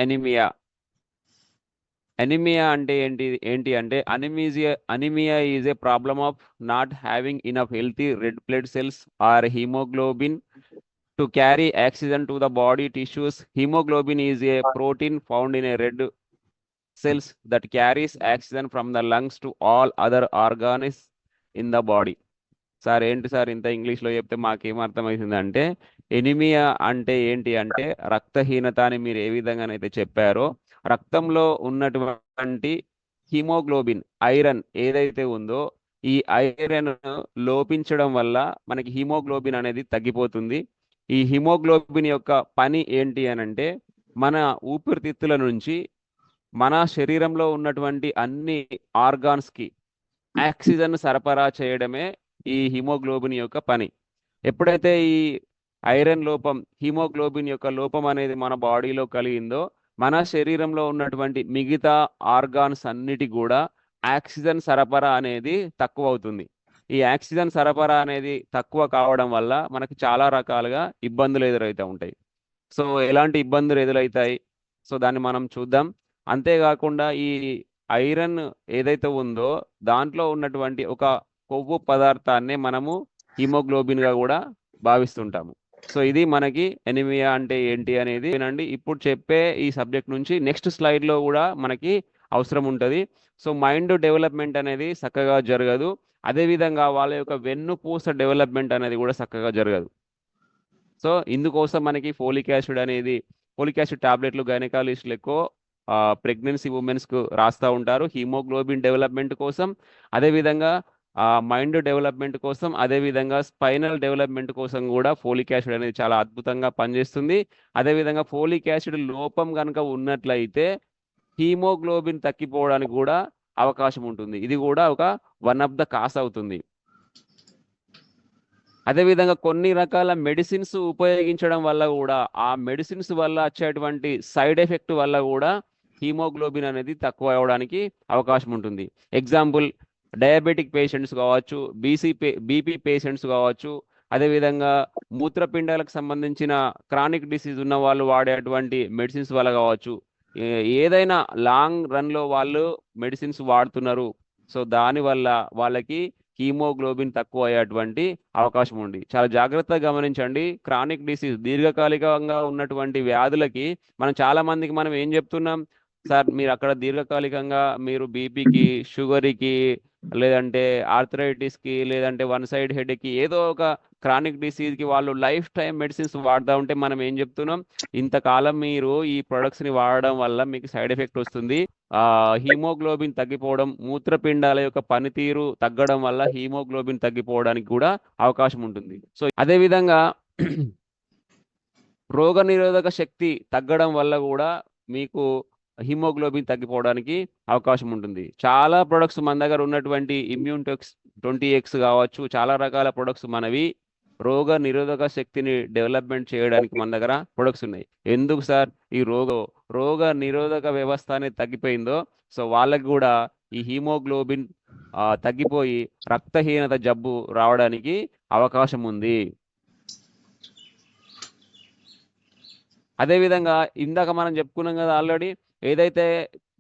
Anaemia. Anaemia అంటే ఏంటి అంటే anaemia is a problem of not having enough healthy red blood cells or haemoglobin to carry oxygen to the body tissues. Haemoglobin is a protein found in a red cells that carries oxygen from the lungs to all other organs in the body. Sir ఏంటి sir ఇంత ఇంగ్లీష్లో చెప్తే మాకేం అర్థమవుతుంది అంటే, anaemia అంటే ఏంటి అంటే రక్తహీనత అని మీరు ఏ విధంగానైతే చెప్పారో, రక్తంలో ఉన్నటువంటి హిమోగ్లోబిన్ ఐరన్ ఏదైతే ఉందో ఈ ఐరన్ లోపించడం వల్ల మనకి హిమోగ్లోబిన్ అనేది తగ్గిపోతుంది. ఈ హిమోగ్లోబిన్ యొక్క పని ఏంటి అని అంటే మన ఊపిరితిత్తుల నుంచి మన శరీరంలో ఉన్నటువంటి అన్ని ఆర్గాన్స్కి ఆక్సిజన్ సరఫరా చేయడమే ఈ హిమోగ్లోబిన్ యొక్క పని. ఎప్పుడైతే ఈ ఐరన్ లోపం, హిమోగ్లోబిన్ యొక్క లోపం అనేది మన బాడీలో కలిగిందో, మన శరీరంలో ఉన్నటువంటి మిగతా ఆర్గాన్స్ అన్నిటి కూడా ఆక్సిజన్ సరఫరా అనేది తక్కువ అవుతుంది. ఈ ఆక్సిజన్ సరఫరా అనేది తక్కువ కావడం వల్ల మనకి చాలా రకాలుగా ఇబ్బందులు ఎదురవుతూ ఉంటాయి. సో ఎలాంటి ఇబ్బందులు ఎదురవుతాయి, సో దాన్ని మనం చూద్దాం. అంతేకాకుండా ఈ ఐరన్ ఏదైతే ఉందో దాంట్లో ఉన్నటువంటి ఒక కొవ్వు పదార్థాన్ని మనము హిమోగ్లోబిన్గా కూడా భావిస్తుంటాము. సో ఇది మనకి ఎనిమియా అంటే ఏంటి అనేది వినండి. ఇప్పుడు చెప్పే ఈ సబ్జెక్ట్ నుంచి నెక్స్ట్ స్లైడ్లో కూడా మనకి అవసరం ఉంటుంది. సో మైండ్ డెవలప్మెంట్ అనేది చక్కగా జరగదు, అదేవిధంగా వాళ్ళ యొక్క వెన్నుపూస డెవలప్మెంట్ అనేది కూడా చక్కగా జరగదు. సో ఇందుకోసం మనకి ఫోలిక్ యాసిడ్ టాబ్లెట్లు గైనకాలజిస్టులు ఎక్కువ ప్రెగ్నెన్సీ ఉమెన్స్కు రాస్తూ ఉంటారు హీమోగ్లోబిన్ డెవలప్మెంట్ కోసం, అదేవిధంగా మైండ్ డెవలప్మెంట్ కోసం, అదేవిధంగా స్పైనల్ డెవలప్మెంట్ కోసం కూడా ఫోలిక్ యాసిడ్ అనేది చాలా అద్భుతంగా పనిచేస్తుంది. అదేవిధంగా ఫోలిక్ యాసిడ్ లోపం కనుక ఉన్నట్లయితే హీమోగ్లోబిన్ తగ్గిపోవడానికి కూడా అవకాశం ఉంటుంది. ఇది కూడా ఒక వన్ ఆఫ్ ద కాస్ అవుతుంది. అదేవిధంగా కొన్ని రకాల మెడిసిన్స్ ఉపయోగించడం వల్ల కూడా ఆ మెడిసిన్స్ వల్ల వచ్చేటువంటి సైడ్ ఎఫెక్ట్ వల్ల కూడా హీమోగ్లోబిన్ అనేది తక్కువ అవడానికి అవకాశం ఉంటుంది. ఎగ్జాంపుల్ డయాబెటిక్ పేషెంట్స్ కావచ్చు, బీపీ పేషెంట్స్ కావచ్చు, అదేవిధంగా మూత్రపిండాలకు సంబంధించిన క్రానిక్ డిసీజ్ ఉన్న వాళ్ళు వాడేటువంటి మెడిసిన్స్ వల్ల కావచ్చు, ఏదైనా లాంగ్ రన్లో వాళ్ళు మెడిసిన్స్ వాడుతున్నారు. సో దానివల్ల వాళ్ళకి హీమోగ్లోబిన్ తక్కువ అయ్యేటువంటి అవకాశం ఉంది. చాలా జాగ్రత్తగా గమనించండి. క్రానిక్ డిసీజ్ దీర్ఘకాలికంగా ఉన్నటువంటి వ్యాధులకి చాలా మందికి మనం ఏం చెప్తున్నాం, సార్ మీరు అక్కడ దీర్ఘకాలికంగా మీరు బీపీకి, షుగర్కి, లేదంటే ఆర్థరైటిస్కి, లేదంటే వన్ సైడ్ హెడ్కి, ఏదో ఒక క్రానిక్ డిసీజ్కి వాళ్ళు లైఫ్ టైం మెడిసిన్స్ వాడుతూ ఉంటే మనం ఏం చెప్తున్నాం, ఇంతకాలం మీరు ఈ ప్రొడక్ట్స్ని వాడడం వల్ల మీకు సైడ్ ఎఫెక్ట్ వస్తుంది. హీమోగ్లోబిన్ తగ్గిపోవడం, మూత్రపిండాల యొక్క పనితీరు తగ్గడం వల్ల హీమోగ్లోబిన్ తగ్గిపోవడానికి కూడా అవకాశం ఉంటుంది. సో అదేవిధంగా రోగనిరోధక శక్తి తగ్గడం వల్ల కూడా మీకు హిమోగ్లోబిన్ తగ్గిపోవడానికి అవకాశం ఉంటుంది. చాలా ప్రొడక్ట్స్ మన దగ్గర ఉన్నటువంటి ఇమ్యూన్టెక్స్ 20X కావచ్చు, చాలా రకాల ప్రొడక్ట్స్ మనవి రోగ నిరోధక శక్తిని డెవలప్మెంట్ చేయడానికి మన దగ్గర ప్రొడక్ట్స్ ఉన్నాయి. ఎందుకు సార్, ఈ రోగ నిరోధక వ్యవస్థ అనేది తగ్గిపోయిందో సో వాళ్ళకి కూడా ఈ హీమోగ్లోబిన్ తగ్గిపోయి రక్తహీనత జబ్బు రావడానికి అవకాశం ఉంది. అదేవిధంగా ఇందాక మనం చెప్పుకున్నాం కదా ఆల్రెడీ, ఏదైతే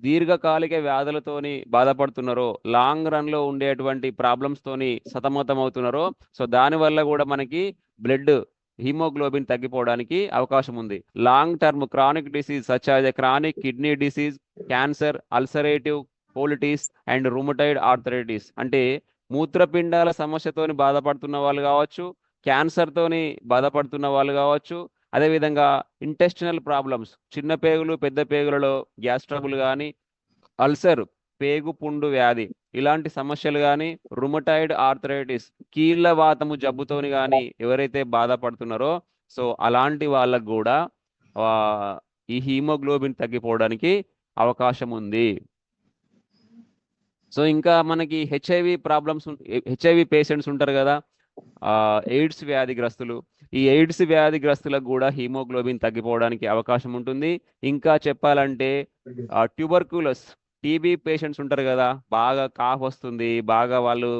దీర్ఘకాలిక వ్యాధులతోని బాధపడుతున్నారో, లాంగ్ రన్లో ఉండేటువంటి ప్రాబ్లమ్స్తోని సతమతం అవుతున్నారో, సో దానివల్ల కూడా మనకి బ్లడ్ హీమోగ్లోబిన్ తగ్గిపోవడానికి అవకాశం ఉంది. Long term chronic disease such as a chronic kidney disease, cancer, ulcerative colitis and rheumatoid arthritis అంటే మూత్రపిండాల సమస్యతోని బాధపడుతున్న వాళ్ళు కావచ్చు, క్యాన్సర్తోని బాధపడుతున్న వాళ్ళు కావచ్చు, అదేవిధంగా ఇంటెస్టినల్ ప్రాబ్లమ్స్, చిన్న పేగులు పెద్ద పేగులలో గ్యాస్ ట్రబుల్ కానీ, అల్సర్ పేగు పుండు వ్యాధి ఇలాంటి సమస్యలు కానీ, రుమటైడ్ ఆర్థరైటిస్ కీళ్ళ వాతము జబ్బుతోని కానీ ఎవరైతే బాధపడుతున్నారో సో అలాంటి వాళ్ళకు కూడా ఈ హీమోగ్లోబిన్ తగ్గిపోవడానికి అవకాశం ఉంది. సో ఇంకా మనకి హెచ్ఐవి పేషెంట్స్ ఉంటారు కదా, ఎయిడ్స్ వ్యాధిగ్రస్తులు, ఈ ఎయిడ్స్ వ్యాధిగ్రస్తులకు కూడా హీమోగ్లోబిన్ తగ్గిపోవడానికి అవకాశం ఉంటుంది. ఇంకా చెప్పాలంటే ట్యూబర్క్యులస్ టీబీ పేషెంట్స్ ఉంటారు కదా, బాగా కాఫ్ వస్తుంది, బాగా వాళ్ళు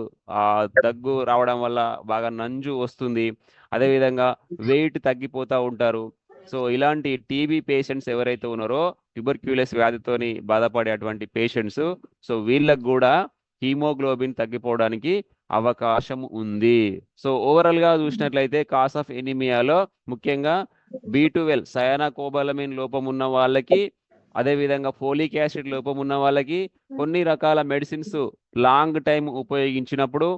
దగ్గు రావడం వల్ల బాగా నంజు వస్తుంది, అదేవిధంగా వెయిట్ తగ్గిపోతూ ఉంటారు. సో ఇలాంటి టీబీ పేషెంట్స్ ఎవరైతే ఉన్నారో ట్యూబర్క్యులస్ వ్యాధితోని బాధపడేటువంటి పేషెంట్స్, సో వీళ్ళకు కూడా హీమోగ్లోబిన్ తగ్గిపోవడానికి అవకాశం ఉంది. సో ఓవరాల్ గా చూసినట్లయితే కాస్ ఆఫ్ ఎనీమియాలో ముఖ్యంగా B12 సయానోకోబాలమిన్ లోపం ఉన్న వాళ్ళకి, అదేవిధంగా ఫోలిక్ యాసిడ్ లోపం ఉన్న వాళ్ళకి కొన్ని రకాల మెడిసిన్స్ లాంగ్ టైం ఉపయోగించినప్పుడు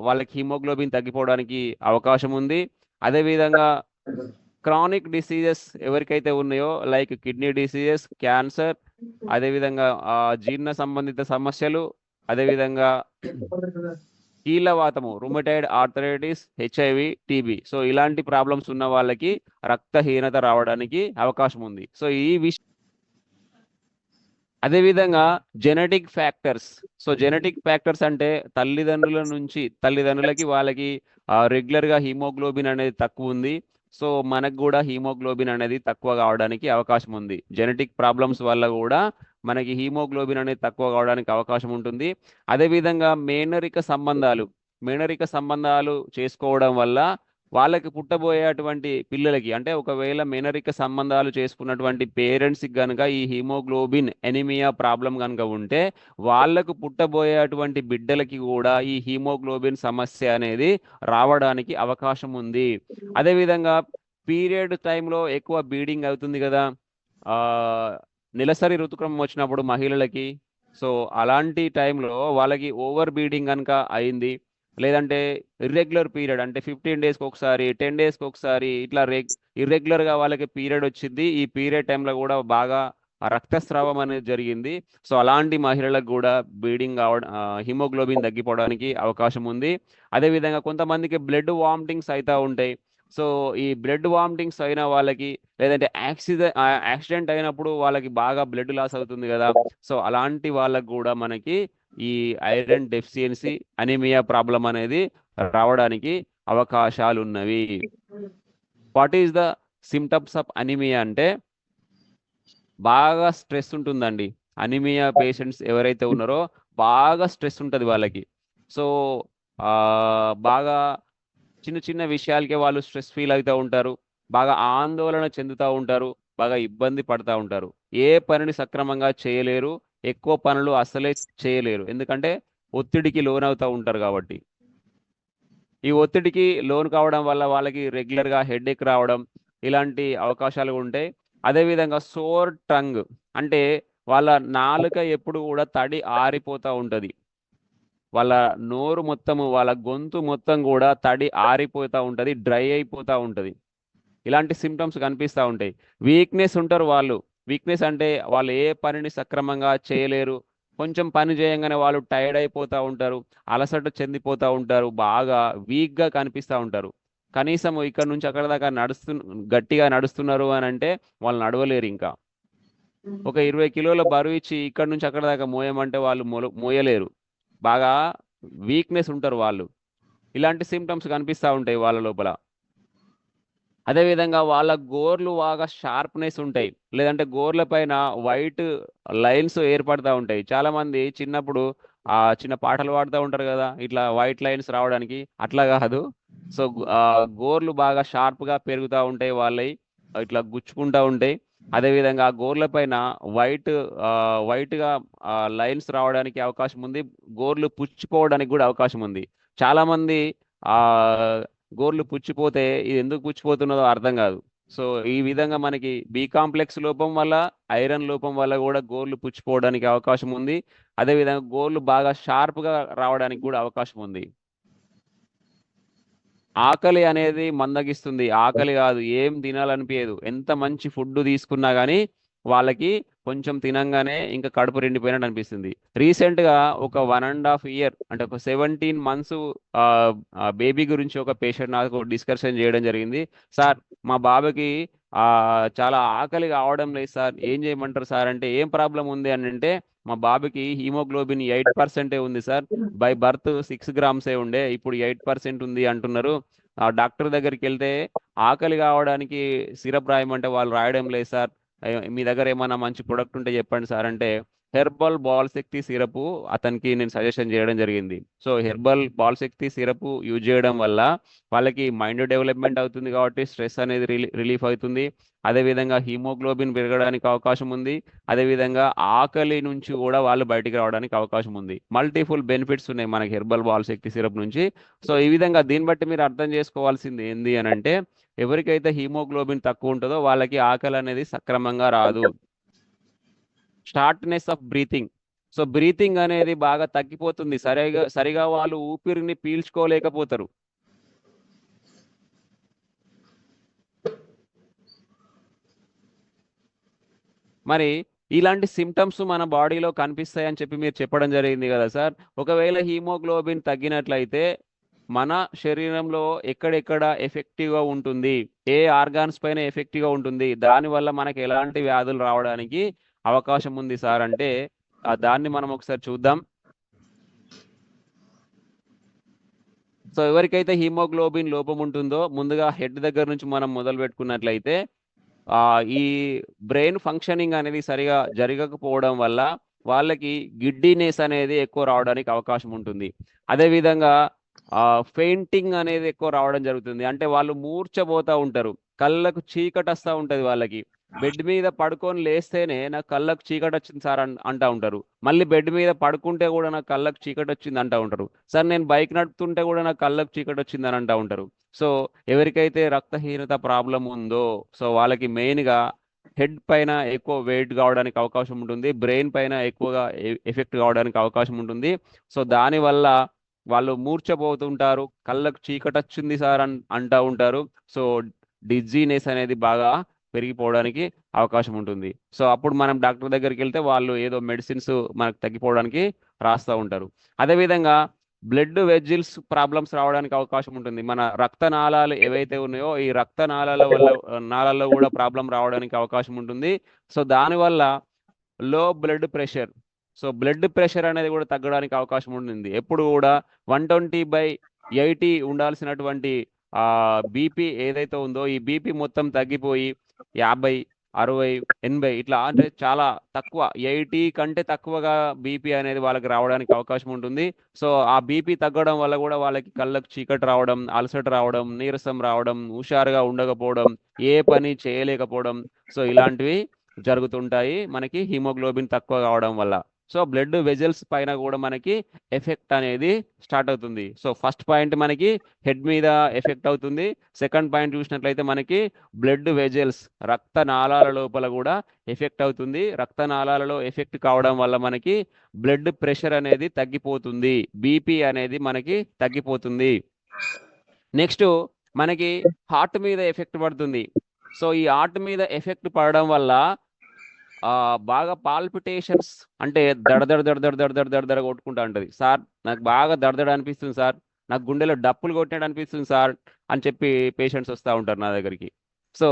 వాళ్ళకి హీమోగ్లోబిన్ తగ్గిపోవడానికి అవకాశం ఉంది. అదేవిధంగా క్రానిక్ డిసీజెస్ ఎవరికైతే ఉన్నాయో లైక్ కిడ్నీ డిసీజెస్, క్యాన్సర్, అదేవిధంగా జీర్ణ సంబంధిత సమస్యలు, అదేవిధంగా కీళ్ళవాతము, rheumatoid arthritis, HIV, TB, so ఇలాంటి ప్రాబ్లమ్స్ ఉన్న వాళ్ళకి రక్తహీనత రావడానికి అవకాశం ఉంది. సో ఈ అదేవిధంగా genetic factors. So genetic factors అంటే తల్లిదండ్రులకి వాళ్ళకి రెగ్యులర్గా హీమోగ్లోబిన్ అనేది తక్కువ ఉంది. సో మనకు కూడా హీమోగ్లోబిన్ అనేది తక్కువ కావడానికి అవకాశం ఉంది. జెనెటిక్ ప్రాబ్లమ్స్ వల్ల కూడా మనకి హీమోగ్లోబిన్ అనేది తక్కువ కావడానికి అవకాశం ఉంటుంది. అదేవిధంగా మేనరిక సంబంధాలు చేసుకోవడం వల్ల వాళ్ళకి పుట్టబోయేటువంటి పిల్లలకి, అంటే ఒకవేళ మేనరిక సంబంధాలు చేసుకున్నటువంటి పేరెంట్స్కి కనుక ఈ హీమోగ్లోబిన్ ఎనిమియా ప్రాబ్లం కనుక ఉంటే వాళ్ళకు పుట్టబోయేటువంటి బిడ్డలకి కూడా ఈ హీమోగ్లోబిన్ సమస్య అనేది రావడానికి అవకాశం ఉంది. అదేవిధంగా పీరియడ్ టైంలో ఎక్కువ బ్లీడింగ్ అవుతుంది కదా, నెలసరి ఋతుక్రమం వచ్చినప్పుడు మహిళలకి. సో అలాంటి టైంలో వాళ్ళకి ఓవర్ బ్లీడింగ్ కనుక అయింది, లేదంటే ఇర్రెగ్యులర్ పీరియడ్ అంటే 15 డేస్కి ఒకసారి, 10 డేస్కి ఒకసారి ఇట్లా ఇర్రెగ్యులర్గా వాళ్ళకి పీరియడ్ వచ్చింది, ఈ పీరియడ్ టైంలో కూడా బాగా రక్తస్రావం అనేది జరిగింది. సో అలాంటి మహిళలకు కూడా బ్లీడింగ్ హీమోగ్లోబిన్ తగ్గిపోవడానికి అవకాశం ఉంది. అదేవిధంగా కొంతమందికి బ్లడ్ వామిటింగ్స్ అవుతూ ఉంటాయి. సో ఈ బ్లడ్ వామిటింగ్స్ అయిన వాళ్ళకి, లేదంటే యాక్సిడెంట్ అయినప్పుడు వాళ్ళకి బాగా బ్లడ్ లాస్ అవుతుంది కదా, సో అలాంటి వాళ్ళకు కూడా మనకి ఈ ఐరన్ డెఫిషియన్సీ అనీమియా ప్రాబ్లం అనేది రావడానికి అవకాశాలు ఉన్నవి. What is the symptoms of anaemia అంటే బాగా స్ట్రెస్ ఉంటుందండి. అనీమియా పేషెంట్స్ ఎవరైతే ఉన్నారో బాగా స్ట్రెస్ ఉంటుంది వాళ్ళకి. సో బాగా చిన్న చిన్న విషయాలకే వాళ్ళు స్ట్రెస్ ఫీల్ అవుతూ ఉంటారు, బాగా ఆందోళన చెందుతూ ఉంటారు, బాగా ఇబ్బంది పడుతూ ఉంటారు, ఏ పనిని సక్రమంగా చేయలేరు, ఎక్కువ పనులు అసలే చేయలేరు, ఎందుకంటే ఒత్తిడికి లోనవుతూ ఉంటారు కాబట్టి. ఈ ఒత్తిడికి లోన్ కావడం వల్ల వాళ్ళకి రెగ్యులర్గా హెడేక్ రావడం ఇలాంటి అవకాశాలు ఉంటాయి. అదేవిధంగా సోర్ టంగ్ అంటే వాళ్ళ నాలుక ఎప్పుడు కూడా తడి ఆరిపోతూ ఉంటుంది, వాళ్ళ నోరు మొత్తము, వాళ్ళ గొంతు మొత్తం కూడా తడి ఆరిపోతూ ఉంటుంది, డ్రై అయిపోతూ ఉంటుంది. ఇలాంటి సిమ్టమ్స్ కనిపిస్తూ ఉంటాయి. వీక్నెస్ ఉంటారు వాళ్ళు. వీక్నెస్ అంటే వాళ్ళు ఏ పనిని సక్రమంగా చేయలేరు, కొంచెం పని చేయంగానే వాళ్ళు టైర్డ్ అయిపోతూ ఉంటారు, అలసట చెందిపోతూ ఉంటారు, బాగా వీక్గా కనిపిస్తూ ఉంటారు. కనీసం ఇక్కడ నుంచి అక్కడ దాకా గట్టిగా నడుస్తున్నారు అని అంటే వాళ్ళు నడవలేరు. ఇంకా ఒక 20 కిలోల బరువు ఇచ్చి ఇక్కడ నుంచి అక్కడ దాకా మోయమంటే వాళ్ళు మోయలేరు, బాగా వీక్నెస్ ఉంటారు వాళ్ళు. ఇలాంటి సిమ్టమ్స్ కనిపిస్తూ ఉంటాయి వాళ్ళ లోపల. అదేవిధంగా వాళ్ళ గోర్లు బాగా షార్ప్నెస్ ఉంటాయి, లేదంటే గోర్ల పైన వైట్ లైన్స్ ఏర్పడుతూ ఉంటాయి. చాలామంది చిన్నప్పుడు చిన్న పాటలు పాడుతూ ఉంటారు కదా, ఇట్లా వైట్ లైన్స్ రావడానికి, అట్లా కాదు. సో గోర్లు బాగా షార్ప్గా పెరుగుతూ ఉంటాయి వాళ్ళవి, ఇట్లా గుచ్చుకుంటూ ఉంటాయి. అదేవిధంగా ఆ గోర్ల పైన వైట్గా లైన్స్ రావడానికి అవకాశం ఉంది, గోర్లు పుచ్చిపోవడానికి కూడా అవకాశం ఉంది. చాలామంది గోర్లు పుచ్చిపోతే ఇది ఎందుకు పుచ్చిపోతున్నదో అర్థం కాదు. సో ఈ విధంగా మనకి బి కాంప్లెక్స్ లోపం వల్ల, ఐరన్ లోపం వల్ల కూడా గోర్లు పుచ్చిపోవడానికి అవకాశం ఉంది. అదేవిధంగా గోర్లు బాగా షార్ప్గా రావడానికి కూడా అవకాశం ఉంది. ఆకలి అనేది మందగిస్తుంది, ఆకలి కాదు, ఏం తినాలనిపించదు, ఎంత మంచి ఫుడ్ తీసుకున్నా కానీ వాళ్ళకి కొంచెం తినంగానే ఇంకా కడుపు నిండిపోయినట్టు అనిపిస్తుంది. రీసెంట్గా ఒక 1.5 year అంటే ఒక 17 months బేబీ గురించి ఒక పేషెంట్ నాకు డిస్కషన్ చేయడం జరిగింది. సార్ మా బాబుకి చాలా ఆకలి కావడం లేదు సార్, ఏం చేయమంటారు సార్ అంటే, ఏం ప్రాబ్లం ఉంది అని అంటే, మా బాబుకి హీమోగ్లోబిన్ 8% ఉంది సార్, బై బర్త్ 6 grams ఉండే, ఇప్పుడు 8% ఉంది అంటున్నారు. డాక్టర్ దగ్గరికి వెళ్తే ఆకలి కావడానికి సిరప్ రాయమంటే వాళ్ళు రాయడం లేదు సార్, మీ దగ్గర ఏమైనా మంచి ప్రొడక్ట్ ఉంటే చెప్పండి సార్ అంటే, హెర్బల్ బాల్ శక్తి సిరప్ అతనికి నేను సజెషన్ చేయడం జరిగింది. సో హెర్బల్ బాల్ శక్తి సిరప్ యూజ్ చేయడం వల్ల వాళ్ళకి మైండ్ డెవలప్మెంట్ అవుతుంది కాబట్టి స్ట్రెస్ అనేది రిలీఫ్ అవుతుంది. అదేవిధంగా హీమోగ్లోబిన్ పెరగడానికి అవకాశం ఉంది. అదేవిధంగా ఆకలి నుంచి కూడా వాళ్ళు బయటికి రావడానికి అవకాశం ఉంది. మల్టిపుల్ బెనిఫిట్స్ ఉన్నాయి మనకి హెర్బల్ బాల్ శక్తి సిరప్ నుంచి. సో ఈ విధంగా దీన్ని బట్టి మీరు అర్థం చేసుకోవాల్సింది ఏంది అని అంటే, ఎవరికైతే హీమోగ్లోబిన్ తక్కువ ఉంటుందో వాళ్ళకి ఆకలి అనేది సక్రమంగా రాదు. Shortness of breathing. So breathing అనేది బాగా తగ్గిపోతుంది, సరిగా వాళ్ళు ఊపిరిని పీల్చుకోలేకపోతారు. మరి ఇలాంటి సిమ్టమ్స్ మన బాడీలో కనిపిస్తాయి అని చెప్పి మీరు చెప్పడం జరిగింది కదా సార్. ఒకవేళ హీమోగ్లోబిన్ తగ్గినట్లయితే మన శరీరంలో ఎక్కడెక్కడ ఎఫెక్టివ్గా ఉంటుంది, ఏ ఆర్గాన్స్ పైన ఎఫెక్టివ్గా ఉంటుంది, దానివల్ల మనకి ఎలాంటి వ్యాధులు రావడానికి అవకాశం ఉంది సార్ అంటే దాన్ని మనం ఒకసారి చూద్దాం. సో ఎవరికైతే హీమోగ్లోబిన్ లోపం ఉంటుందో ముందుగా హెడ్ దగ్గర నుంచి మనం మొదలు పెట్టుకున్నట్లయితే ఈ బ్రెయిన్ ఫంక్షనింగ్ అనేది సరిగా జరగకపోవడం వల్ల వాళ్ళకి గిడ్డీనెస్ అనేది ఎక్కువ రావడానికి అవకాశం ఉంటుంది. అదేవిధంగా ఫెయింటింగ్ అనేది ఎక్కువ రావడం జరుగుతుంది. అంటే వాళ్ళు మూర్ఛపోతూ ఉంటారు, కళ్ళకు చీకటి వస్తూ ఉంటుంది వాళ్ళకి. బెడ్ మీద పడుకొని లేస్తేనే నాకు కళ్ళకు చీకటి వచ్చింది సార్ అంటూ ఉంటారు. మళ్ళీ బెడ్ మీద పడుకుంటే కూడా నాకు కళ్ళకు చీకటి వచ్చింది అంటూ ఉంటారు. సార్ నేను బైక్ నడుపుతుంటే కూడా నాకు కళ్ళకు చీకటి వచ్చింది అని అంటూ ఉంటారు. సో ఎవరికైతే రక్తహీనత ప్రాబ్లం ఉందో సో వాళ్ళకి మెయిన్గా హెడ్ పైన ఎక్కువ వెయిట్ కావడానికి అవకాశం ఉంటుంది, బ్రెయిన్ పైన ఎక్కువగా ఎఫెక్ట్ కావడానికి అవకాశం ఉంటుంది. సో దానివల్ల వాళ్ళు మూర్ఛపోతుంటారు, కళ్ళకు చీకటి వచ్చింది సార్ అంటూ ఉంటారు. సో డిజీనెస్ అనేది బాగా పెరిగిపోవడానికి అవకాశం ఉంటుంది. సో అప్పుడు మనం డాక్టర్ దగ్గరికి వెళ్తే వాళ్ళు ఏదో మెడిసిన్స్ మనకు తగ్గిపోవడానికి రాస్తూ ఉంటారు. అదేవిధంగా బ్లడ్ వెజిల్స్ ప్రాబ్లమ్స్ రావడానికి అవకాశం ఉంటుంది. మన రక్తనాళాలు ఏవైతే ఉన్నాయో ఈ రక్తనాళాల వల్ల నాళాల్లో కూడా ప్రాబ్లం రావడానికి అవకాశం ఉంటుంది. సో దానివల్ల లో blood pressure, so blood pressure అనేది కూడా తగ్గడానికి అవకాశం ఉంటుంది. ఎప్పుడు కూడా 120/80 ఉండాల్సినటువంటి బీపీ ఏదైతే ఉందో ఈ బీపీ మొత్తం తగ్గిపోయి 50, 60, 80 ఇట్లా అంటే చాలా తక్కువ, 80 కంటే తక్కువగా బీపీ అనేది వాళ్ళకి రావడానికి అవకాశం ఉంటుంది. సో ఆ బీపీ తగ్గడం వల్ల కూడా వాళ్ళకి కళ్ళకు చీకటి రావడం, అలసట రావడం, నీరసం రావడం, హుషారుగా ఉండకపోవడం, ఏ పని చేయలేకపోవడం, సో ఇలాంటివి జరుగుతుంటాయి మనకి హీమోగ్లోబిన్ తక్కువ కావడం వల్ల. సో బ్లడ్ వెజల్స్ పైన కూడా మనకి ఎఫెక్ట్ అనేది స్టార్ట్ అవుతుంది. సో ఫస్ట్ పాయింట్ మనకి హెడ్ మీద ఎఫెక్ట్ అవుతుంది. సెకండ్ పాయింట్ చూసినట్లయితే మనకి బ్లడ్ వెజల్స్ రక్తనాళాల లోపల కూడా ఎఫెక్ట్ అవుతుంది. రక్తనాళాలలో ఎఫెక్ట్ కావడం వల్ల మనకి బ్లడ్ ప్రెషర్ అనేది తగ్గిపోతుంది, బీపీ అనేది మనకి తగ్గిపోతుంది. నెక్స్ట్ మనకి హార్ట్ మీద ఎఫెక్ట్ పడుతుంది. సో ఈ హార్ట్ మీద ఎఫెక్ట్ పడడం వల్ల బాగా పాల్పిటేషన్స్ అంటే దడదడ దడదడ దడదడ దడదడ కొట్టుకుంటా ఉంటుంది. సార్ నాకు బాగా దడదడ అనిపిస్తుంది సార్, నాకు గుండెలో డప్పులు కొట్టినట్టు అనిపిస్తుంది సార్ అని చెప్పి పేషెంట్స్ వస్తూ ఉంటారు నా దగ్గరికి. సో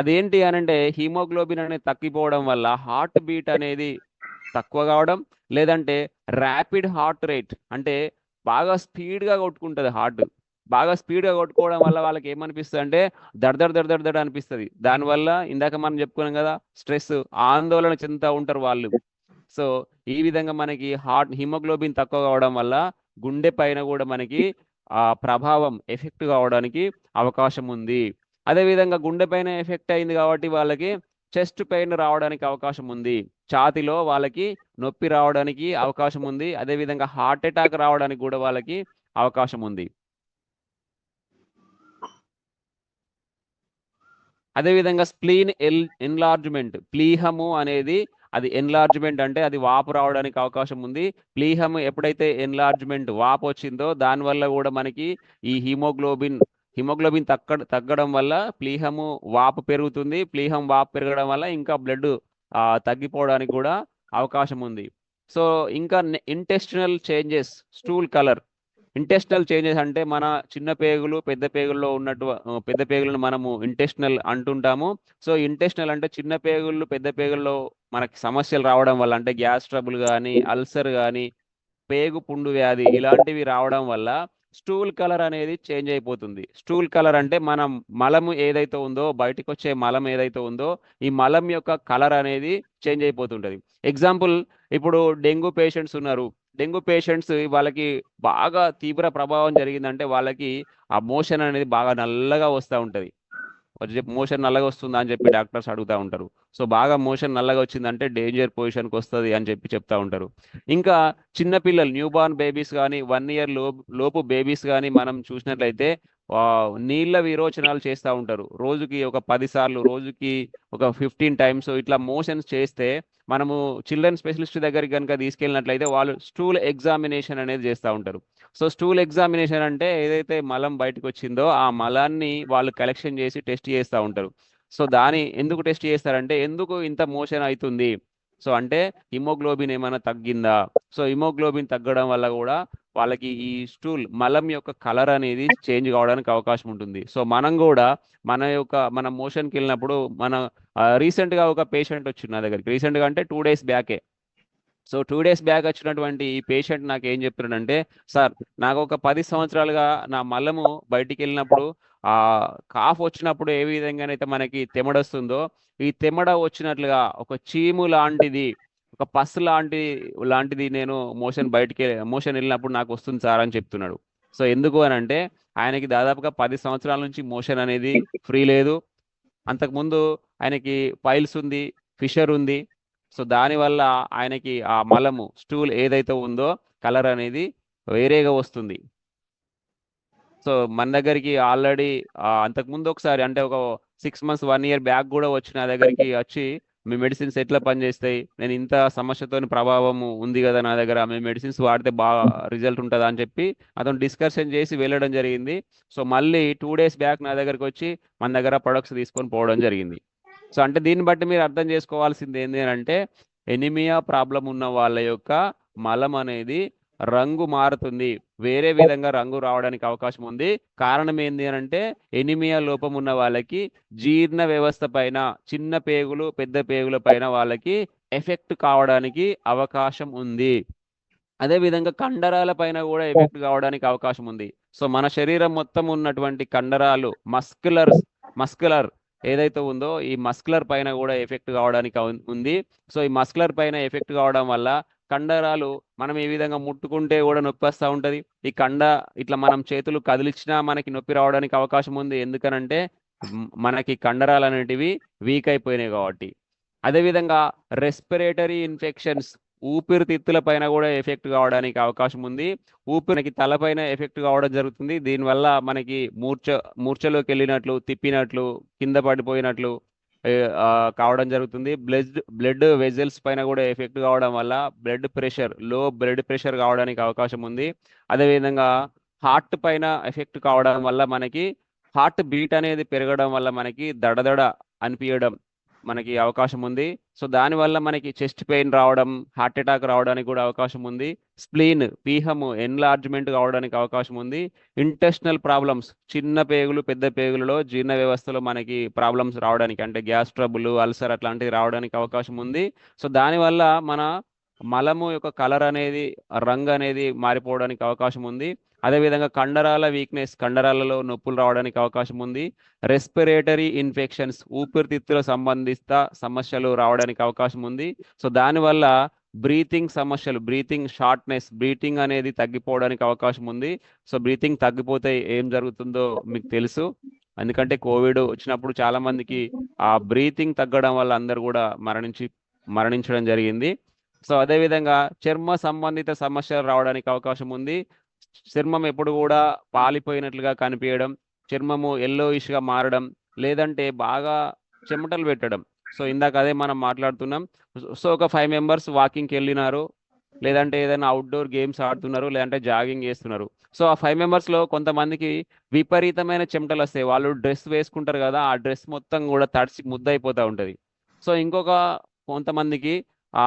అదేంటి అని అంటే హీమోగ్లోబిన్ అనేది తగ్గిపోవడం వల్ల హార్ట్ బీట్ అనేది తక్కువ కావడం, లేదంటే ర్యాపిడ్ హార్ట్ రేట్ అంటే బాగా స్పీడ్గా కొట్టుకుంటుంది హార్ట్. బాగా స్పీడ్గా కొట్టుకోవడం వల్ల వాళ్ళకి ఏమనిపిస్తుంది అంటే దడ అనిపిస్తుంది. దానివల్ల ఇందాక మనం చెప్పుకున్నాం కదా స్ట్రెస్, ఆందోళన చెందుతూ ఉంటారు వాళ్ళు. సో ఈ విధంగా మనకి హీమోగ్లోబిన్ తక్కువ కావడం వల్ల గుండె పైన కూడా మనకి ప్రభావం ఎఫెక్ట్ కావడానికి అవకాశం ఉంది. అదేవిధంగా గుండె పైన ఎఫెక్ట్ అయింది కాబట్టి వాళ్ళకి చెస్ట్ పెయిన్ రావడానికి అవకాశం ఉంది, ఛాతిలో వాళ్ళకి నొప్పి రావడానికి అవకాశం ఉంది, అదేవిధంగా హార్ట్ అటాక్ రావడానికి కూడా వాళ్ళకి అవకాశం ఉంది. అదేవిధంగా స్ప్లీన్ ఎన్లార్జ్మెంట్, ప్లీహము అనేది అది ఎన్లార్జ్మెంట్ అంటే అది వాపు రావడానికి అవకాశం ఉంది. ప్లీహము ఎప్పుడైతే ఎన్లార్జ్మెంట్ వాపు వచ్చిందో దానివల్ల కూడా మనకి ఈ హిమోగ్లోబిన్ తగ్గడం వల్ల ప్లీహము వాపు పెరుగుతుంది. ప్లీహం వాపు పెరగడం వల్ల ఇంకా బ్లడ్ తగ్గిపోవడానికి కూడా అవకాశం ఉంది. సో ఇంకా intestinal changes, stool colour. Intestinal changes అంటే మన చిన్న పేగులు పెద్ద పేగుల్లో ఉన్నట్టు పెద్ద పేగులను మనము ఇంటెస్టినల్ అంటుంటాము. సో ఇంటెస్టినల్ అంటే చిన్న పేగుళ్ళు పెద్ద పేగుల్లో మనకి సమస్యలు రావడం వల్ల అంటే గ్యాస్ ట్రబుల్ కానీ, అల్సర్ కానీ, పేగు పుండు వ్యాధి ఇలాంటివి రావడం వల్ల స్టూల్ కలర్ అనేది చేంజ్ అయిపోతుంది. స్టూల్ కలర్ అంటే మనం మలము ఏదైతే ఉందో, బయటకు వచ్చే మలం ఏదైతే ఉందో, ఈ మలం యొక్క కలర్ అనేది చేంజ్ అయిపోతుంటది. ఎగ్జాంపుల్, ఇప్పుడు డెంగ్యూ పేషెంట్స్ ఉన్నారు. డెంగ్యూ పేషెంట్స్ వాళ్ళకి బాగా తీవ్ర ప్రభావం జరిగిందంటే వాళ్ళకి ఆ మోషన్ అనేది బాగా నల్లగా వస్తూ ఉంటది. మోషన్ నల్లగా వస్తుందా అని చెప్పి డాక్టర్స్ అడుగుతూ ఉంటారు. సో బాగా మోషన్ నల్లగా వచ్చిందంటే డేంజర్ పొజిషన్కి వస్తుంది అని చెప్పి చెప్తా ఉంటారు. ఇంకా చిన్న పిల్లలు, న్యూ బార్న్ బేబీస్ కానీ, 1 year లోపు బేబీస్ కానీ మనం చూసినట్లయితే నీళ్ళ విరోచనాలు చేస్తూ ఉంటారు. రోజుకి ఒక 10 సార్లు, రోజుకి ఒక 15 times ఇట్లా మోషన్స్ చేస్తే మనము చిల్డ్రన్ స్పెషలిస్ట్ దగ్గరికి కనుక తీసుకెళ్ళినట్లయితే వాళ్ళు స్టూల్ ఎగ్జామినేషన్ అనేది చేస్తూ ఉంటారు. సో స్టూల్ ఎగ్జామినేషన్ అంటే ఏదైతే మలం బయటకు వచ్చిందో ఆ మలాన్ని వాళ్ళు కలెక్షన్ చేసి టెస్ట్ చేస్తూ ఉంటారు. సో దాని ఎందుకు టెస్ట్ చేస్తారంటే ఎందుకు ఇంత మోషన్ అవుతుంది, సో అంటే హిమోగ్లోబిన్ ఏమైనా తగ్గిందా. సో హిమోగ్లోబిన్ తగ్గడం వల్ల కూడా వాళ్ళకి ఈ స్టూల్ మలం యొక్క కలర్ అనేది చేంజ్ కావడానికి అవకాశం ఉంటుంది. సో మనం కూడా మన మోషన్కి వెళ్ళినప్పుడు రీసెంట్గా ఒక పేషెంట్ వచ్చింది నా దగ్గరికి. రీసెంట్గా అంటే 2 days బ్యాకే. సో 2 days బ్యాక్ వచ్చినటువంటి ఈ పేషెంట్ నాకు ఏం చెప్తున్నాడంటే, సార్ నాకు ఒక 10 సంవత్సరాలుగా నా మలము బయటికి వెళ్ళినప్పుడు ఆ కాఫ్ వచ్చినప్పుడు ఏ విధంగానైతే మనకి తెమడొస్తుందో, ఈ తెమడ వచ్చినట్లుగా ఒక చీము లాంటిది, ఒక పస్ లాంటిది నేను మోషన్ వెళ్ళినప్పుడు నాకు వస్తుంది సార్ అని చెప్తున్నాడు. సో ఎందుకు అని అంటే ఆయనకి దాదాపుగా 10 సంవత్సరాల నుంచి మోషన్ అనేది ఫ్రీ లేదు. అంతకుముందు ఆయనకి పైల్స్ ఉంది, ఫిషర్ ఉంది. సో దానివల్ల ఆయనకి ఆ మలము స్టూల్ ఏదైతే ఉందో కలర్ అనేది వేరేగా వస్తుంది. సో మన దగ్గరికి ఆల్రెడీ అంతకుముందు ఒకసారి అంటే ఒక 6 months 1 year బ్యాక్ కూడా వచ్చి నా దగ్గరికి వచ్చి మీ మెడిసిన్స్ ఎట్లా పనిచేస్తాయి, నేను ఇంత సమస్యతో ప్రభావం ఉంది కదా నా దగ్గర, మీ మెడిసిన్స్ వాడితే బాగా రిజల్ట్ ఉంటుందా అని చెప్పి అతను డిస్కషన్ చేసి వెళ్ళడం జరిగింది. సో మళ్ళీ 2 days బ్యాక్ నా దగ్గరికి వచ్చి మన దగ్గర ప్రొడక్ట్స్ తీసుకొని పోవడం జరిగింది. సో అంటే దీన్ని బట్టి మీరు అర్థం చేసుకోవాల్సింది ఏంటి అని అంటే, ఎనిమియా ప్రాబ్లం ఉన్న వాళ్ళ యొక్క మలం అనేది రంగు మారుతుంది, వేరే విధంగా రంగు రావడానికి అవకాశం ఉంది. కారణం ఏంటి అని అంటే ఎనిమియా లోపం ఉన్న వాళ్ళకి జీర్ణ వ్యవస్థ పైన, చిన్న పేగులు పెద్ద పేగుల పైన వాళ్ళకి ఎఫెక్ట్ కావడానికి అవకాశం ఉంది. అదే విధంగా కండరాల పైన కూడా ఎఫెక్ట్ కావడానికి అవకాశం ఉంది. సో మన శరీరం మొత్తం ఉన్నటువంటి కండరాలు, మస్కులర్ ఏదైతే ఉందో ఈ మస్కులర్ పైన కూడా ఎఫెక్ట్ కావడానికి ఉంది. సో ఈ మస్కులర్ పైన ఎఫెక్ట్ కావడం వల్ల కండరాలు మనం ఈ విధంగా ముట్టుకుంటే కూడా నొప్పి వస్తూ ఉంటుంది. ఇట్లా మనం చేతులు కదిలిచ్చినా మనకి నొప్పి రావడానికి అవకాశం ఉంది. ఎందుకనంటే మనకి కండరాలు అనేటివి వీక్ అయిపోయినాయి కాబట్టి. అదేవిధంగా రెస్పిరేటరీ ఇన్ఫెక్షన్స్, ఊపిరితిత్తుల పైన కూడా ఎఫెక్ట్ కావడానికి అవకాశం ఉంది. ఊపిరికి తలపైన ఎఫెక్ట్ కావడం జరుగుతుంది. దీనివల్ల మనకి మూర్ఛలోకి వెళ్ళినట్లు, తిప్పినట్లు, కింద పడిపోయినట్లు కావడం జరుగుతుంది. బ్లడ్ వెజల్స్ పైన కూడా ఎఫెక్ట్ కావడం వల్ల లో బ్లడ్ ప్రెషర్ కావడానికి అవకాశం ఉంది. అదేవిధంగా హార్ట్ పైన ఎఫెక్ట్ కావడం వల్ల మనకి హార్ట్ బీట్ అనేది పెరగడం వల్ల మనకి దడదడ అనిపించడం మనకి అవకాశం ఉంది. సో దానివల్ల మనకి చెస్ట్ పెయిన్ రావడం, హార్ట్ అటాక్ రావడానికి కూడా అవకాశం ఉంది. స్ప్లీన్, పీహము ఎన్లార్జ్మెంట్ కావడానికి అవకాశం ఉంది. ఇంటెస్టినల్ ప్రాబ్లమ్స్, చిన్న పేగులు పెద్ద పేగులలో జీర్ణ వ్యవస్థలో మనకి ప్రాబ్లమ్స్ రావడానికి, అంటే గ్యాస్ ట్రబుల్, అల్సర్ అట్లాంటివి రావడానికి అవకాశం ఉంది. సో దానివల్ల మన మలము యొక్క కలర్ అనేది, రంగు అనేది మారిపోవడానికి అవకాశం ఉంది. అదేవిధంగా కండరాల వీక్నెస్, కండరాలలో నొప్పులు రావడానికి అవకాశం ఉంది. రెస్పిరేటరీ ఇన్ఫెక్షన్స్, ఊపిరితిత్తుల సంబంధిత సమస్యలు రావడానికి అవకాశం ఉంది. సో దానివల్ల బ్రీతింగ్ సమస్యలు, బ్రీతింగ్ షార్ట్నెస్, బ్రీతింగ్ అనేది తగ్గిపోవడానికి అవకాశం ఉంది. సో బ్రీతింగ్ తగ్గిపోతే ఏం జరుగుతుందో మీకు తెలుసు. ఎందుకంటే కోవిడ్ వచ్చినప్పుడు చాలా మందికి ఆ బ్రీతింగ్ తగ్గడం వల్ల అందరు కూడా మరణించడం జరిగింది. సో అదేవిధంగా చర్మ సంబంధిత సమస్యలు రావడానికి అవకాశం ఉంది. చర్మం ఎప్పుడు కూడా పాలిపోయినట్లుగా కనిపించడం, చర్మము ఎల్లోయిష్గా మారడం, లేదంటే బాగా చెమటలు పెట్టడం. సో ఇందాక అదే మనం మాట్లాడుతున్నాం. సో ఒక 5 members వాకింగ్కి వెళ్ళినారు, లేదంటే ఏదైనా అవుట్డోర్ గేమ్స్ ఆడుతున్నారు, లేదంటే జాగింగ్ చేస్తున్నారు. సో ఆ 5 members కొంతమందికి విపరీతమైన చెమటలు వస్తాయి. వాళ్ళు డ్రెస్ వేసుకుంటారు కదా, ఆ డ్రెస్ మొత్తం కూడా తడిసి ముద్దయిపోతూ ఉంటుంది. సో కొంతమందికి ఆ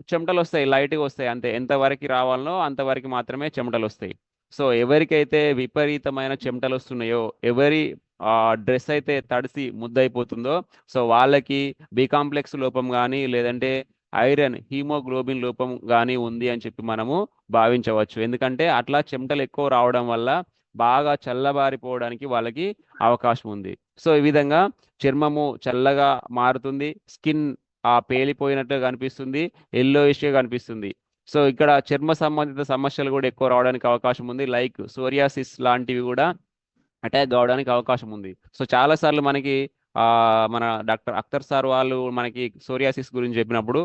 చెమటలు వస్తాయి, లైట్గా వస్తాయి, అంతే. ఎంతవరకు రావాలనో అంతవరకు మాత్రమే చెమటలు వస్తాయి. సో ఎవరికైతే విపరీతమైన చెమటలు వస్తున్నాయో, ఎవరి డ్రెస్ అయితే తడిసి ముద్దయిపోతుందో, సో వాళ్ళకి బి కాంప్లెక్స్ లోపం కానీ, లేదంటే ఐరన్ హీమోగ్లోబిన్ లోపం కానీ ఉంది అని చెప్పి మనము భావించవచ్చు. ఎందుకంటే అట్లా చెమటలు ఎక్కువ రావడం వల్ల బాగా చల్లబారిపోవడానికి వాళ్ళకి అవకాశం ఉంది. సో ఈ విధంగా చర్మము చల్లగా మారుతుంది, స్కిన్ పేలిపోయినట్టుగా కనిపిస్తుంది, ఎల్లోయిష్గా కనిపిస్తుంది. సో ఇక్కడ చర్మ సంబంధిత సమస్యలు కూడా ఎక్కువ రావడానికి అవకాశం ఉంది, లైక్ సోరియాసిస్ లాంటివి కూడా అటాక్ కావడానికి అవకాశం ఉంది. సో చాలా సార్లు మనకి మన డాక్టర్ అఖ్తర్ సార్ వాళ్ళు మనకి సోరియాసిస్ గురించి చెప్పినప్పుడు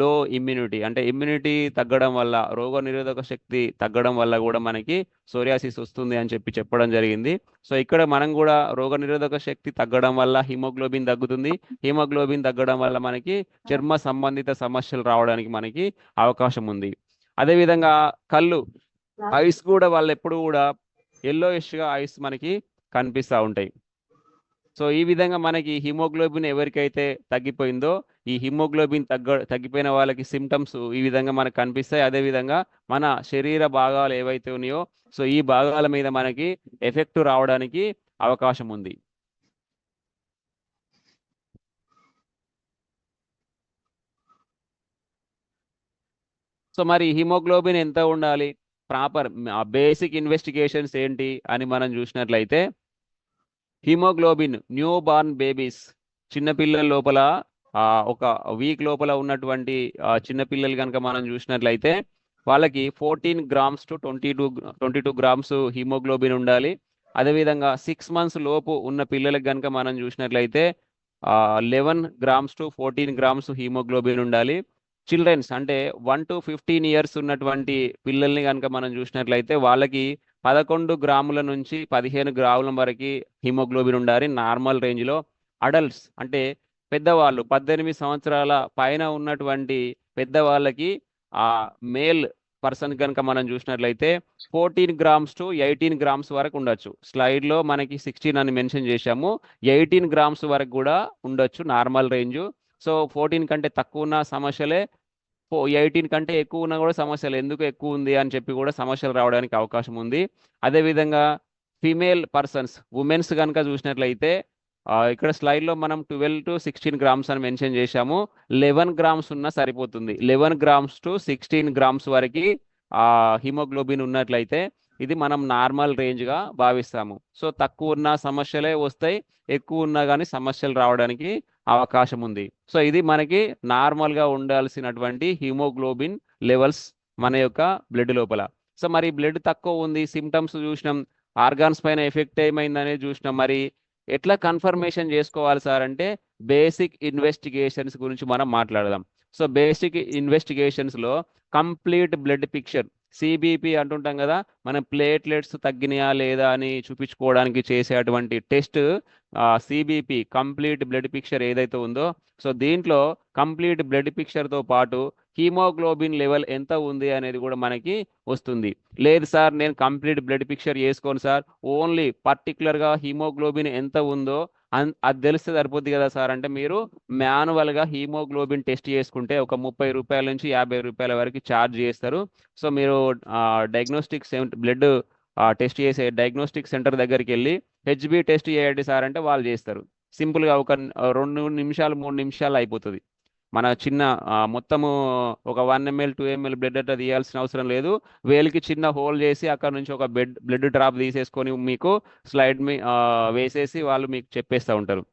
లో ఇమ్యూనిటీ అంటే ఇమ్యూనిటీ తగ్గడం వల్ల, రోగ నిరోధక శక్తి తగ్గడం వల్ల కూడా మనకి సోరియాసిస్ వస్తుంది అని చెప్పడం జరిగింది. సో ఇక్కడ మనం కూడా రోగ నిరోధక శక్తి తగ్గడం వల్ల హిమోగ్లోబిన్ తగ్గుతుంది. హిమోగ్లోబిన్ తగ్గడం వల్ల మనకి చర్మ సంబంధిత సమస్యలు రావడానికి మనకి అవకాశం ఉంది. అదేవిధంగా కళ్ళు, ఐస్ కూడా వాళ్ళు ఎప్పుడు కూడా ఎల్లోయిష్గా ఐస్ మనకి కనిపిస్తూ ఉంటాయి. సో ఈ విధంగా మనకి హిమోగ్లోబిన్ ఎవరికైతే తగ్గిపోయిందో, ఈ హిమోగ్లోబిన్ తగ్గిపోయిన వాళ్ళకి సిమ్టమ్స్ ఈ విధంగా మనకు కనిపిస్తాయి. అదేవిధంగా మన శరీర భాగాలు ఏవైతే ఉన్నాయో, సో ఈ భాగాల మీద మనకి ఎఫెక్ట్ రావడానికి అవకాశం ఉంది. సో మరి హిమోగ్లోబిన్ ఎంత ఉండాలి, ప్రాపర్ బేసిక్ ఇన్వెస్టిగేషన్స్ ఏంటి అని మనం చూసినట్లయితే, హిమోగ్లోబిన్ న్యూ బార్న్ బేబీస్, చిన్నపిల్లల లోపల ఒక వీక్ లోపల ఉన్నటువంటి చిన్నపిల్లలు కనుక మనం చూసినట్లయితే వాళ్ళకి 14 grams to 22 grams హిమోగ్లోబిన్ ఉండాలి. అదేవిధంగా 6 months లోపు ఉన్న పిల్లలకు కనుక మనం చూసినట్లయితే 11 grams to 14 grams హిమోగ్లోబిన్ ఉండాలి. చిల్డ్రన్స్ అంటే 1 to 15 years ఉన్నటువంటి పిల్లల్ని కనుక మనం చూసినట్లయితే వాళ్ళకి 11 గ్రాముల నుంచి 15 గ్రాముల వరకు హిమోగ్లోబిన్ ఉండాలి నార్మల్ రేంజ్లో. అడల్ట్స్ అంటే పెద్దవాళ్ళు 18 సంవత్సరాల పైన ఉన్నటువంటి పెద్దవాళ్ళకి మేల్ పర్సన్ కనుక మనం చూసినట్లయితే 14 grams to 18 grams వరకు ఉండొచ్చు. స్లైడ్లో మనకి 16 అని మెన్షన్ చేశాము, 18 grams వరకు కూడా ఉండొచ్చు నార్మల్ రేంజ్. సో 14 కంటే తక్కువ ఉన్న సమస్యలే, 18 కంటే ఎక్కువ ఉన్నా కూడా సమస్యలు, ఎందుకు ఎక్కువ ఉంది అని చెప్పి కూడా సమస్యలు రావడానికి అవకాశం ఉంది. అదేవిధంగా ఫీమేల్ పర్సన్స్, ఉమెన్స్ కనుక చూసినట్లయితే ఇక్కడ స్లైడ్లో మనం 12 to 16 grams అని మెన్షన్ చేశాము, 11 grams ఉన్నా సరిపోతుంది. 11 grams to 16 grams వరకు హిమోగ్లోబిన్ ఉన్నట్లయితే ఇది మనం నార్మల్ రేంజ్గా భావిస్తాము. సో తక్కువ ఉన్న సమస్యలే వస్తాయి, ఎక్కువ ఉన్నా కానీ సమస్యలు రావడానికి అవకాశం ఉంది. సో ఇది మనకి నార్మల్గా ఉండాల్సినటువంటి హిమోగ్లోబిన్ లెవెల్స్ మన యొక్క బ్లడ్ లోపల. సో మరి బ్లడ్ తక్కువ ఉంది, సిమ్టమ్స్ చూసినాం, ఆర్గాన్స్ పైన ఎఫెక్ట్ ఏమైందనేది చూసినాం. మరి ఎట్లా కన్ఫర్మేషన్ చేసుకోవాలి సార్ అంటే బేసిక్ ఇన్వెస్టిగేషన్స్ గురించి మనం మాట్లాడదాం. సో బేసిక్ ఇన్వెస్టిగేషన్స్లో కంప్లీట్ బ్లడ్ పిక్చర్, సిబిపి అంటుంటాం కదా, మన ప్లేట్లెట్స్ తగ్గినాయా లేదా అని చూపించుకోవడానికి చేసేటువంటి test CBP, complete blood picture ఏదైతే ఉందో, సో దీంట్లో కంప్లీట్ బ్లడ్ పిక్చర్తో పాటు హీమోగ్లోబిన్ లెవెల్ ఎంత ఉంది అనేది కూడా మనకి వస్తుంది. లేదు సార్ నేను కంప్లీట్ బ్లడ్ పిక్చర్ చేసుకోను సార్, ఓన్లీ పర్టికులర్గా హీమోగ్లోబిన్ ఎంత ఉందో అది తెలిస్తే సరిపోద్ది కదా సార్ అంటే మీరు మాన్యువల్గా హీమోగ్లోబిన్ టెస్ట్ చేసుకుంటే ఒక 30 రూపాయల నుంచి 50 రూపాయల వరకు ఛార్జ్ చేస్తారు. సో మీరు డయాగ్నోస్టిక్ బ్లడ్ టెస్ట్ చేసే డయాగ్నోస్టిక్ సెంటర్ దగ్గరికి వెళ్ళి హెచ్బి టెస్ట్ చేయండి సార్ అంటే వాళ్ళు చేస్తారు. సింపుల్గా ఒక 2 నిమిషాలు 3 నిమిషాలు అయిపోతుంది. మన చిన్న మొత్తము ఒక 1 ml 2 ml బ్లడ్ అట్లా తీయాల్సిన అవసరం లేదు. వేలికి చిన్న హోల్ చేసి అక్కడ నుంచి ఒక బ్లడ్ డ్రాప్ తీసేసుకొని మీకు స్లైడ్ వేసేసి వాళ్ళు మీకు చెప్పేస్తూ ఉంటారు.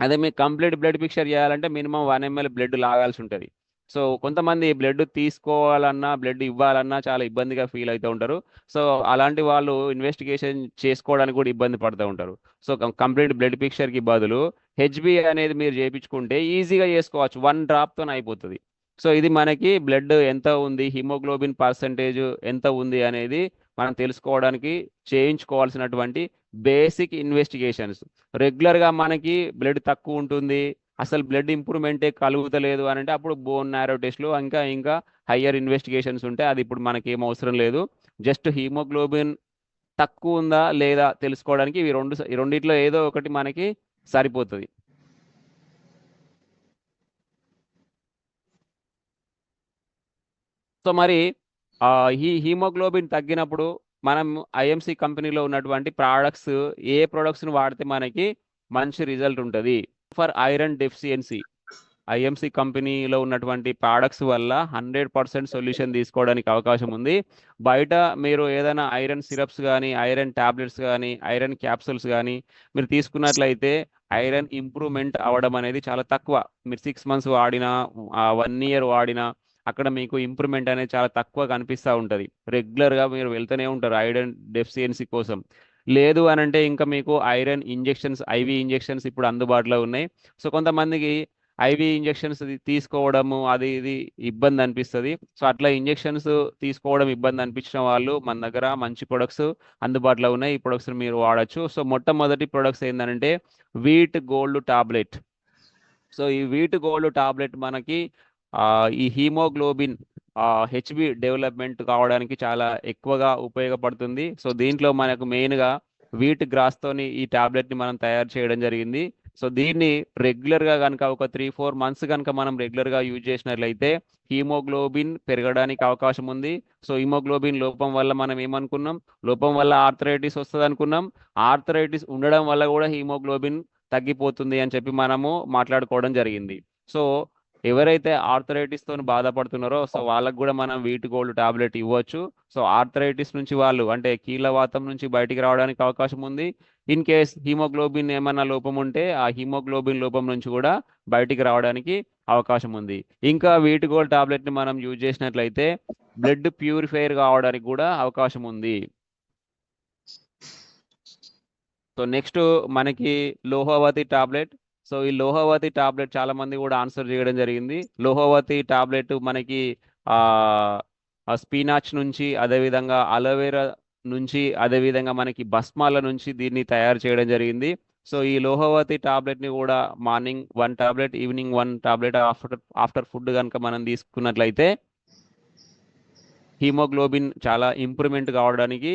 అదే మీకు కంప్లీట్ బ్లడ్ పిక్చర్ చేయాలంటే మినిమం 1 ml బ్లడ్ లాగాల్సి ఉంటుంది. సో కొంతమంది బ్లడ్ తీసుకోవాలన్నా బ్లడ్ ఇవ్వాలన్నా చాలా ఇబ్బందిగా ఫీల్ అవుతూ ఉంటారు. సో అలాంటి వాళ్ళు ఇన్వెస్టిగేషన్ చేసుకోవడానికి కూడా ఇబ్బంది పడుతూ ఉంటారు. సో కంప్లీట్ బ్లడ్ పిక్చర్కి బదులు హెచ్బి అనేది మీరు చేయించుకుంటే ఈజీగా చేసుకోవచ్చు, 1 డ్రాప్తో అయిపోతుంది. సో ఇది మనకి బ్లడ్ ఎంత ఉంది, హిమోగ్లోబిన్ పర్సంటేజ్ ఎంత ఉంది అనేది మనం తెలుసుకోవడానికి చేయించుకోవాల్సినటువంటి బేసిక్ ఇన్వెస్టిగేషన్స్. రెగ్యులర్గా మనకి బ్లడ్ తక్కువ ఉంటుంది, అసలు బ్లడ్ ఇంప్రూవ్మెంటే కలుగుతలేదు అని అంటే అప్పుడు బోన్ నారో టెస్ట్లు ఇంకా హయ్యర్ ఇన్వెస్టిగేషన్స్ ఉంటాయి. అది ఇప్పుడు మనకి ఏం అవసరం లేదు. జస్ట్ హీమోగ్లోబిన్ తక్కువ ఉందా లేదా తెలుసుకోవడానికి ఈ రెండిట్లో ఏదో ఒకటి మనకి సరిపోతుంది. సో మరి ఈ హీమోగ్లోబిన్ తగ్గినప్పుడు మనం ఐఎంసి కంపెనీలో ఉన్నటువంటి ఏ ప్రోడక్ట్స్ని వాడితే మనకి మంచి రిజల్ట్ ఉంటుంది. ఫర్ ఐరన్ డెఫిషియన్సీ ఐఎంసి కంపెనీలో ఉన్నటువంటి ప్రోడక్ట్స్ వల్ల 100% సొల్యూషన్ తీసుకోవడానికి అవకాశం ఉంది. బయట మీరు ఏదైనా ఐరన్ సిరప్స్ కానీ, ఐరన్ టాబ్లెట్స్ కానీ, ఐరన్ క్యాప్సూల్స్ కానీ మీరు తీసుకున్నట్లయితే ఐరన్ ఇంప్రూవ్మెంట్ అవ్వడం అనేది చాలా తక్కువ. మీరు 6 months వాడినా, 1 year వాడినా అక్కడ మీకు ఇంప్రూవ్మెంట్ అనేది చాలా తక్కువ కనిపిస్తూ ఉంటుంది. రెగ్యులర్గా మీరు వెళ్తూనే ఉంటారు ఐరన్ డెఫిషియన్సీ కోసం. లేదు అని అంటే ఇంకా మీకు ఐరన్ ఇంజెక్షన్స్, ఐవి ఇంజెక్షన్స్ ఇప్పుడు అందుబాటులో ఉన్నాయి. సో కొంతమందికి ఐవి ఇంజెక్షన్స్ తీసుకోవడము అది ఇది ఇబ్బంది అనిపిస్తుంది. సో అట్లా ఇంజెక్షన్స్ తీసుకోవడం ఇబ్బంది అనిపించిన వాళ్ళు మన దగ్గర మంచి ప్రొడక్ట్స్ అందుబాటులో ఉన్నాయి. ఈ ప్రొడక్ట్స్ మీరు వాడచ్చు. సో మొట్టమొదటి ప్రొడక్ట్స్ ఏంటంటే వీట్ గోల్డ్ టాబ్లెట్. సో ఈ వీట్ గోల్డ్ టాబ్లెట్ మనకి ఈ హీమోగ్లోబిన్ హెచ్బి డెవలప్మెంట్ కావడానికి చాలా ఎక్కువగా ఉపయోగపడుతుంది. సో దీంట్లో మనకు మెయిన్గా వీట్ గ్రాస్తోని ఈ టాబ్లెట్ని మనం తయారు చేయడం జరిగింది. సో దీన్ని రెగ్యులర్గా కనుక ఒక 3-4 months కనుక మనం రెగ్యులర్గా యూజ్ చేసినట్లయితే హీమోగ్లోబిన్ పెరగడానికి అవకాశం ఉంది. సో హీమోగ్లోబిన్ లోపం వల్ల మనం ఏమనుకున్నాం, లోపం వల్ల ఆర్థరైటిస్ వస్తుంది అనుకున్నాం. ఆర్థరైటిస్ ఉండడం వల్ల కూడా హీమోగ్లోబిన్ తగ్గిపోతుంది అని చెప్పి మనము మాట్లాడుకోవడం జరిగింది. సో ఎవరైతే ఆర్థరైటిస్ తోని బాధపడుతున్నారో సో వాళ్ళకు కూడా మనం వీట్ గోల్డ్ టాబ్లెట్ ఇవ్వచ్చు. సో ఆర్థరైటిస్ నుంచి వాళ్ళు అంటే కీళ్ళవాతం నుంచి బయటికి రావడానికి అవకాశం ఉంది. ఇన్ కేస్ హీమోగ్లోబిన్ ఏమైనా లోపం ఉంటే ఆ హీమోగ్లోబిన్ లోపం నుంచి కూడా బయటికి రావడానికి అవకాశం ఉంది. ఇంకా వీట్ గోల్డ్ టాబ్లెట్ని మనం యూజ్ చేసినట్లయితే బ్లడ్ ప్యూరిఫైర్ కావడానికి కూడా అవకాశం ఉంది. సో నెక్స్ట్ మనకి లోహవతి టాబ్లెట్. సో ఈ లోహవతి టాబ్లెట్ చాలా మంది కూడా ఆన్సర్ చేయడం జరిగింది. లోహవతి టాబ్లెట్ మనకి స్పినాచ్ నుంచి, అదేవిధంగా అలోవెరా నుంచి, అదేవిధంగా మనకి భస్మాల నుంచి దీన్ని తయారు చేయడం జరిగింది. సో ఈ లోహవతి టాబ్లెట్ని కూడా morning 1 tablet, evening 1 tablet after food కనుక మనం తీసుకున్నట్లయితే హీమోగ్లోబిన్ చాలా ఇంప్రూవ్మెంట్ కావడానికి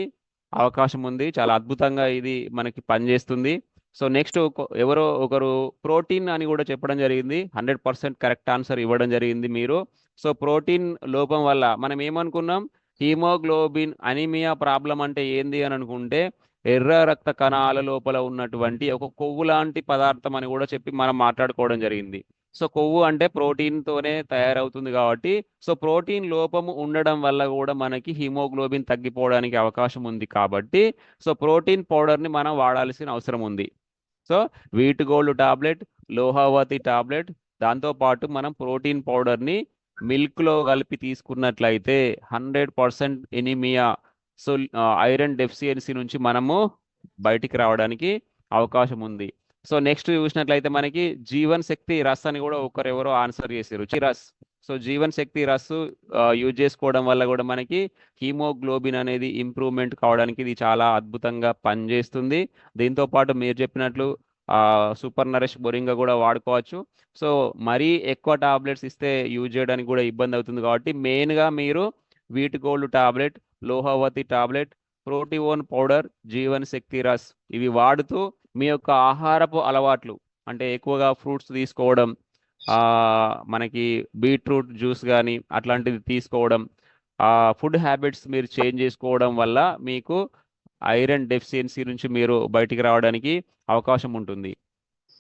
అవకాశం ఉంది. చాలా అద్భుతంగా ఇది మనకి పనిచేస్తుంది. సో నెక్స్ట్ ఎవరో ఒకరు ప్రోటీన్ అని కూడా చెప్పడం జరిగింది. 100% కరెక్ట్ ఆన్సర్ ఇవ్వడం జరిగింది మీరు. సో ప్రోటీన్ లోపం వల్ల మనం ఏమనుకున్నాం, హీమోగ్లోబిన్ అనీమియా ప్రాబ్లం అంటే ఏంది అని అనుకుంటే ఎర్ర రక్త కణాల లోపల ఉన్నటువంటి ఒక కొవ్వు లాంటి పదార్థం అని కూడా చెప్పి మనం మాట్లాడుకోవడం జరిగింది. సో కొవ్వు అంటే ప్రోటీన్తోనే తయారవుతుంది కాబట్టి సో ప్రోటీన్ లోపము ఉండడం వల్ల కూడా మనకి హీమోగ్లోబిన్ తగ్గిపోవడానికి అవకాశం ఉంది కాబట్టి సో ప్రోటీన్ పౌడర్ని మనం వాడాల్సిన అవసరం ఉంది. So wheat gold tablet, Lohavati tablet, దాంతోపాటు మనం ప్రోటీన్ పౌడర్ని మిల్క్లో కలిపి తీసుకున్నట్లయితే 100% ఎనీమియా, సో ఐరన్ డెఫిషియన్సీ నుంచి మనము బయటికి రావడానికి అవకాశం ఉంది. సో నెక్స్ట్ చూసినట్లయితే మనకి జీవన్ శక్తి రస్ అని కూడా ఒకరెవరో ఆన్సర్ చేశారు. రస్. సో జీవన్ శక్తి రస్ యూజ్ చేసుకోవడం వల్ల కూడా మనకి హీమోగ్లోబిన్ అనేది ఇంప్రూవ్మెంట్ కావడానికి ఇది చాలా అద్భుతంగా పనిచేస్తుంది. దీంతో పాటు మీరు చెప్పినట్లు సూపర్ నరిష్ బొరింగా కూడా వాడుకోవచ్చు. సో మరీ ఎక్కువ టాబ్లెట్స్ ఇస్తే యూజ్ చేయడానికి కూడా ఇబ్బంది అవుతుంది కాబట్టి మెయిన్గా మీరు wheat gold tablet, Lohavati tablet, protein powder, Jeevan Shakti Ras ఇవి వాడుతూ మీ యొక్క ఆహారపు అలవాట్లు అంటే ఎక్కువగా ఫ్రూట్స్ తీసుకోవడం, మనకి బీట్రూట్ జ్యూస్ కానీ అట్లాంటిది తీసుకోవడం, ఫుడ్ హ్యాబిట్స్ మీరు చేంజ్ చేసుకోవడం వల్ల మీకు ఐరన్ డెఫిషియన్సీ నుంచి మీరు బయటికి రావడానికి అవకాశం ఉంటుంది.